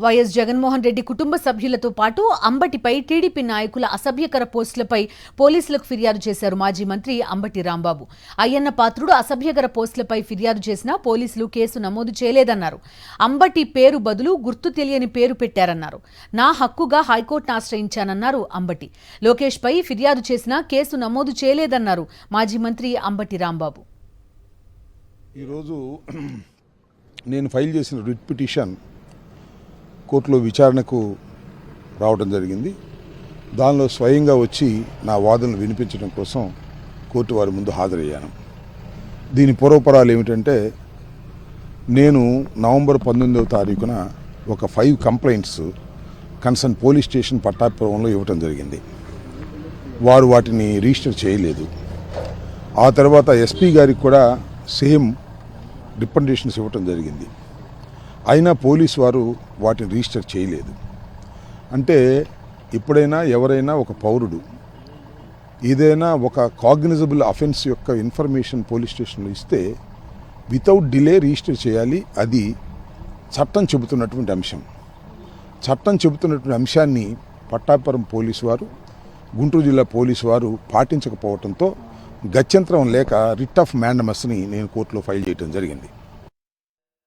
YS Jaganmohan Reddy కుటుంబ సభ్యులతో పాటు అంబటిపై టీడీపీ నాయకుల అసభ్యకర పోస్టులపై పోలీసులకు ఫిర్యాదు చేశారు మాజీ మంత్రి అంబటి రాంబాబు. అయ్యన్న పాత్రుడు అసభ్యకర పోస్టులపై ఫిర్యాదు చేసినా పోలీసులు కేసు నమోదు చేయలేదన్నారు. అంబటి పేరు బదులు గుర్తు తెలియని పేరు పెట్టారన్నారు. నా హక్కుగా హైకోర్టును ఆశ్రయించానన్నారు అంబటి. లోకేష్ పై ఫిర్యాదు చేసినా కేసు నమోదు చేయలేదన్నారు మాజీ మంత్రి అంబటి రాంబాబు. ఈరోజు నేను ఫైల్ చేసిన రిట్ పిటిషన్ కోర్టులో విచారణకు రావడం జరిగింది. దానిలో స్వయంగా వచ్చి నా వాదనలు వినిపించడం కోసం కోర్టు వారి ముందు హాజరయ్యాను. దీని పూర్వపరాలు ఏమిటంటే, నేను నవంబర్ 19వ తారీఖున ఒక 5 కంప్లైంట్స్ కన్సర్న్ పోలీస్ స్టేషన్ పట్టాపురంలో ఇవ్వటం జరిగింది. వారు వాటిని రిజిస్టర్ చేయలేదు. ఆ తర్వాత ఎస్పీ గారికి కూడా సేమ్ రిప్రజెంటేషన్స్ ఇవ్వటం జరిగింది. అయినా పోలీసు వారు వాటిని రిజిస్టర్ చేయలేదు. అంటే ఎప్పుడైనా ఎవరైనా ఒక పౌరుడు ఏదైనా ఒక కాగ్నిజబుల్ అఫెన్స్ యొక్క ఇన్ఫర్మేషన్ పోలీస్ స్టేషన్లో ఇస్తే వితౌట్ డిలే రిజిస్టర్ చేయాలి. అది చట్టం చెబుతున్నటువంటి అంశం. చట్టం చెబుతున్నటువంటి అంశాన్ని పట్టాపురం పోలీసు వారు, గుంటూరు జిల్లా పోలీసు వారు పాటించకపోవడంతో గత్యంతరం లేక రిట్ ఆఫ్ మ్యాండమస్ని నేను కోర్టులో ఫైల్ చేయడం జరిగింది.